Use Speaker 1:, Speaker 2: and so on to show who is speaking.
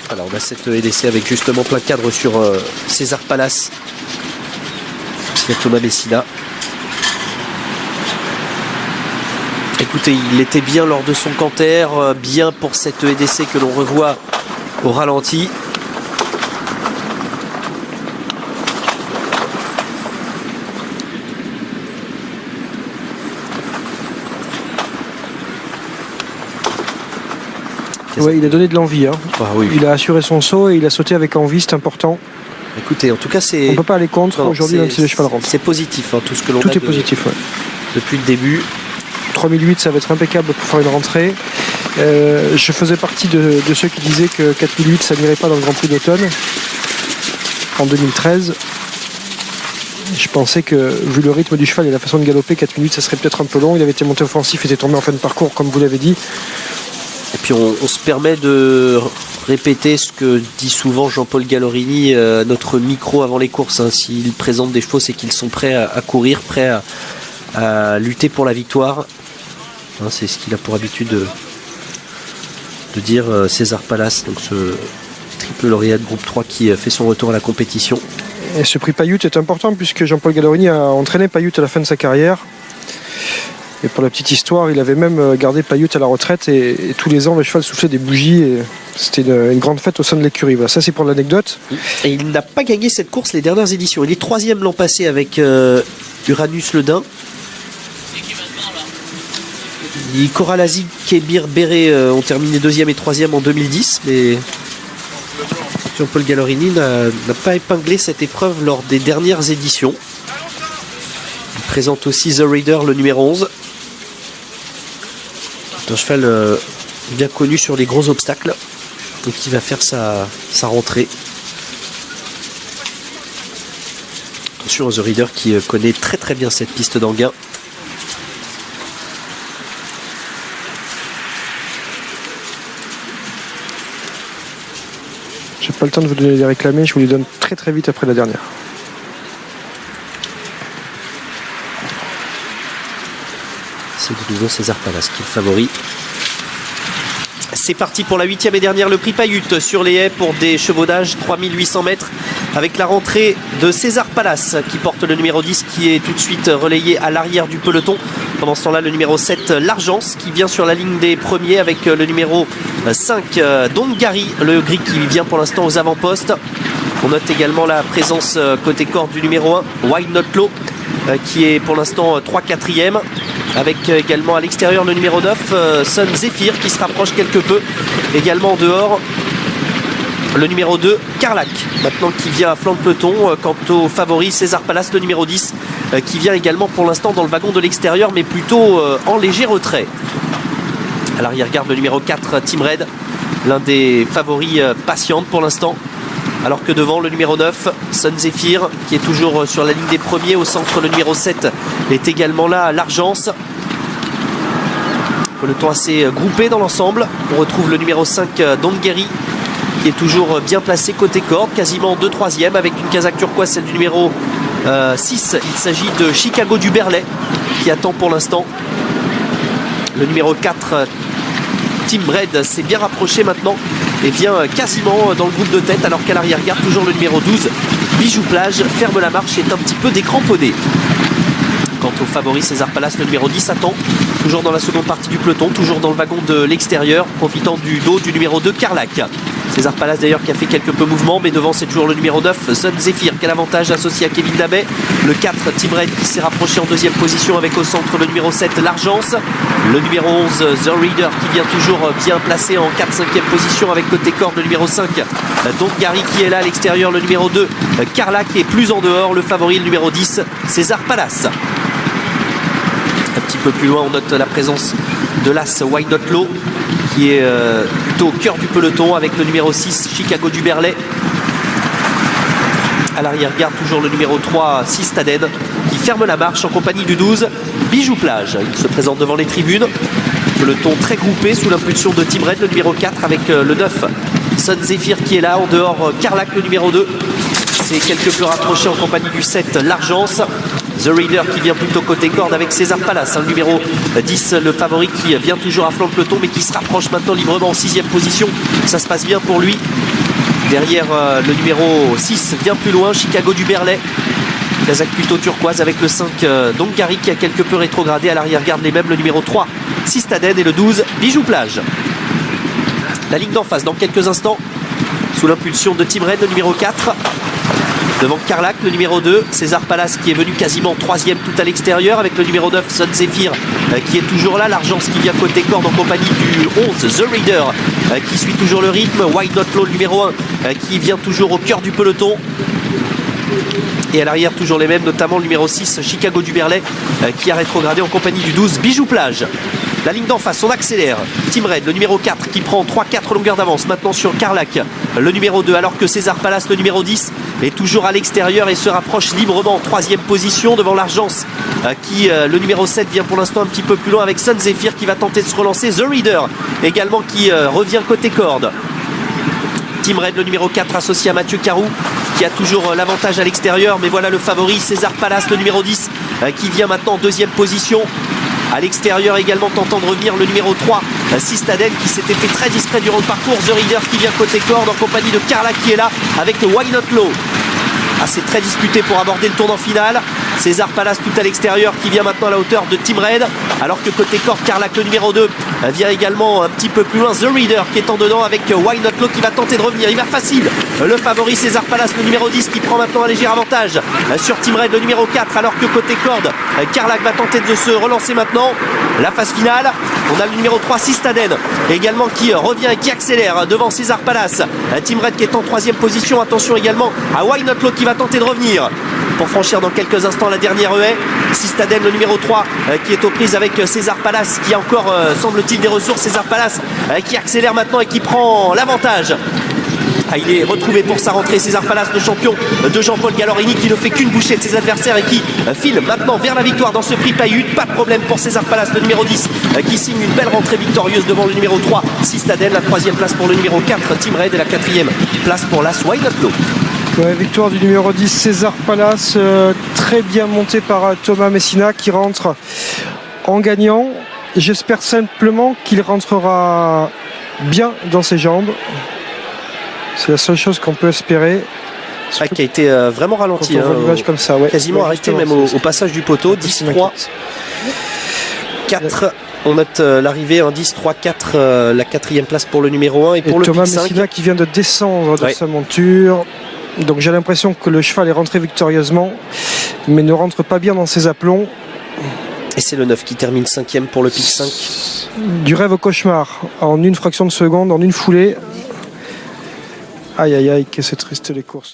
Speaker 1: Voilà, on a cette EDC avec justement plein cadre sur César Palace. C'est Thomas Messina. Écoutez, il était bien lors de son canter, bien pour cette EDC que l'on revoit au ralenti.
Speaker 2: Ouais, il a donné de l'envie. Hein.
Speaker 1: Ah, oui.
Speaker 2: Il a assuré son saut et il a sauté avec envie, c'est important.
Speaker 1: Écoutez, en tout cas, c'est...
Speaker 2: On ne peut pas aller contre aujourd'hui, même si le cheval rentre.
Speaker 1: C'est positif, hein, tout ce que l'on a.
Speaker 2: Tout est positif, ouais.
Speaker 1: Depuis le début.
Speaker 2: 3008, ça va être impeccable pour faire une rentrée. Je faisais partie de ceux qui disaient que 4008, ça n'irait pas dans le Grand Prix d'automne en 2013. Je pensais que, vu le rythme du cheval et la façon de galoper, 4008, ça serait peut-être un peu long. Il avait été monté offensif, il était tombé en fin de parcours, comme vous l'avez dit.
Speaker 1: Et puis on se permet de répéter ce que dit souvent Jean-Paul Gallorini à notre micro avant les courses. Hein. S'il présente des chevaux, c'est qu'ils sont prêts à courir, prêts à lutter pour la victoire. Hein, c'est ce qu'il a pour habitude de dire César Palace, donc ce triple lauréat de groupe 3 qui fait son retour à la compétition.
Speaker 2: Et ce prix Paiute est important puisque Jean-Paul Gallorini a entraîné Paiute à la fin de sa carrière. Et pour la petite histoire, il avait même gardé Paiute à la retraite et tous les ans le cheval soufflait des bougies et c'était une grande fête au sein de l'écurie. Voilà, ça c'est pour l'anecdote.
Speaker 1: Et il n'a pas gagné cette course les dernières éditions. Il est 3e l'an passé avec Uranus Le Dain. Corralazi, Kébir, Béret ont terminé 2e et 3e en 2010, mais Jean-Paul Gallorini n'a pas épinglé cette épreuve lors des dernières éditions. Il présente aussi The Raider, le numéro 11. C'est un cheval bien connu sur les gros obstacles et qui va faire sa rentrée. Attention à The Raider qui connaît très très bien cette piste d'Anguin.
Speaker 2: J'ai pas le temps de vous donner les réclamés, je vous les donne très très vite après la dernière.
Speaker 1: C'est de nouveau César Palace qui est le favori. C'est parti pour la 8e et dernière, le prix Paiute sur les haies pour des chevaudages 3800 mètres avec la rentrée de César Palace qui porte le numéro 10 qui est tout de suite relayé à l'arrière du peloton. Pendant ce temps-là, le numéro 7, l'Argence, qui vient sur la ligne des premiers avec le numéro 5, Dongari, le gris qui vient pour l'instant aux avant-postes. On note également la présence côté corde du numéro 1, Why Not Low, qui est pour l'instant 3-4e. Avec également à l'extérieur le numéro 9, Sun Zephyr, qui se rapproche quelque peu. Également en dehors, le numéro 2, Carlac, maintenant qui vient à flanc de peloton. Quant au favori, César Palace, le numéro 10, qui vient également pour l'instant dans le wagon de l'extérieur, mais plutôt en léger retrait. À l'arrière-garde, le numéro 4, Team Red, l'un des favoris patientes pour l'instant. Alors que devant, le numéro 9, Sun Zephyr, qui est toujours sur la ligne des premiers. Au centre, le numéro 7 est également là, l'Argence. Peloton assez groupé dans l'ensemble. On retrouve le numéro 5, Dongeri, qui est toujours bien placé côté corde, quasiment 2-3e avec une casaque turquoise, celle du numéro 6. Il s'agit de Chicago du Berlay qui attend pour l'instant. Le numéro 4, Team Red, s'est bien rapproché maintenant et vient quasiment dans le groupe de tête, alors qu'à l'arrière-garde, toujours le numéro 12, Bijou Plage, ferme la marche, est un petit peu décramponné. Quant au favori César Palace, le numéro 10 attend, toujours dans la seconde partie du peloton, toujours dans le wagon de l'extérieur, profitant du dos du numéro 2, Carlac. César Palace d'ailleurs qui a fait quelques peu mouvements, mais devant c'est toujours le numéro 9, Sun Zephyr, quel avantage associé à Kevin Dabet. Le 4, Team Red, qui s'est rapproché en deuxième position avec au centre le numéro 7, l'Argence. Le numéro 11, The Reader, qui vient toujours bien placé en 4-5e position avec côté corde le numéro 5, Dongari, qui est là à l'extérieur, le numéro 2, Carlac, et plus en dehors le favori, le numéro 10, César Palace. Un petit peu plus loin, on note la présence de l'As Why Not Low, qui est plutôt au cœur du peloton avec le numéro 6, Chicago du Berlay. À l'arrière-garde, toujours le numéro 3, Sistaden, qui ferme la marche en compagnie du 12, Bijou Plage. Il se présente devant les tribunes. Peloton très groupé sous l'impulsion de Team Red, le numéro 4 avec le 9, Sun Zephyr, qui est là. En dehors, Carlac, le numéro 2. C'est quelque peu rapproché en compagnie du 7, l'Argence. The Reader qui vient plutôt côté corde avec César Palace, le numéro 10, le favori qui vient toujours à flanc de peloton mais qui se rapproche maintenant librement en 6e position. Ça se passe bien pour lui. Derrière le numéro 6, bien plus loin, Chicago du Berlay. Casaque plutôt turquoise avec le 5 Dongari qui a quelque peu rétrogradé. À l'arrière, garde les mêmes, le numéro 3 Sistaden et le 12 Bijou Plage. La ligne d'en face dans quelques instants, sous l'impulsion de Team Red, le numéro 4. Devant Carlac, le numéro 2, César Palace qui est venu quasiment 3e tout à l'extérieur avec le numéro 9, Sun Zephyr qui est toujours là. L'Argence qui vient côté corde en compagnie du 11, The Raider qui suit toujours le rythme. White Not Low, le numéro 1 qui vient toujours au cœur du peloton. Et à l'arrière, toujours les mêmes, notamment le numéro 6, Chicago du Berlay qui a rétrogradé en compagnie du 12, Bijou Plage. La ligne d'en face, on accélère. Team Red, le numéro 4 qui prend 3-4 longueurs d'avance maintenant sur Carlac, le numéro 2, alors que César Palace, le numéro 10, est toujours à l'extérieur et se rapproche librement en 3e position devant l'Argence qui, le numéro 7, vient pour l'instant un petit peu plus loin avec Sun Zephyr qui va tenter de se relancer. The Reader également qui revient côté corde. Team Red, le numéro 4 associé à Mathieu Carou qui a toujours l'avantage à l'extérieur, mais voilà le favori César Palace, le numéro 10 qui vient maintenant en 2e position. À l'extérieur également tentant de revenir le numéro 3 Sistaden qui s'était fait très discret durant le parcours. The Reader qui vient côté corde en compagnie de Carlac qui est là avec le Why Not Low. C'est très disputé pour aborder le tournant final. César Palace tout à l'extérieur qui vient maintenant à la hauteur de Team Red, alors que côté corde, Carlac, le numéro 2, vient également un petit peu plus loin. The Reader qui est en dedans avec Why Not Low qui va tenter de revenir. Il va facile. Le favori César Palace, le numéro 10 qui prend maintenant un léger avantage sur Team Red, le numéro 4, alors que côté corde, Carlac va tenter de se relancer maintenant. La phase finale, on a le numéro 3 Sistaden également qui revient et qui accélère devant César Palace. Team Red qui est en 3e position. Attention également à Why Not Low qui va tenter de revenir pour franchir dans quelques instants la dernière haie. Sistaden, le numéro 3 qui est aux prises avec César Palace qui a encore semble-t-il des ressources. César Palace qui accélère maintenant et qui prend l'avantage. Il est retrouvé pour sa rentrée. César Palace, le champion de Jean-Paul Gallorini qui ne fait qu'une bouchée de ses adversaires et qui file maintenant vers la victoire dans ce prix Paiute. Pas de problème pour César Palace, le numéro 10 qui signe une belle rentrée victorieuse devant le numéro 3 Sistaden. La 3e place pour le numéro 4 Team Red et la 4e place pour l'As Why Not Low.
Speaker 2: Ouais, victoire du numéro 10 César Palace, très bien monté par Thomas Messina qui rentre en gagnant. J'espère simplement qu'il rentrera bien dans ses jambes. C'est la seule chose qu'on peut espérer.
Speaker 1: Qui a été vraiment ralenti,
Speaker 2: comme ça, ouais.
Speaker 1: Quasiment arrêté même au passage du poteau. 10-3 4. On note l'arrivée en 10-3-4, la 4e place pour le numéro 1 et pour le
Speaker 2: Thomas
Speaker 1: Pic 5
Speaker 2: Messina qui vient de descendre de sa monture. Donc j'ai l'impression que le cheval est rentré victorieusement, mais ne rentre pas bien dans ses aplombs.
Speaker 1: Et c'est le 9 qui termine 5e pour le Pic 5.
Speaker 2: Du rêve au cauchemar, en une fraction de seconde, en une foulée. Aïe aïe aïe, que c'est triste les courses.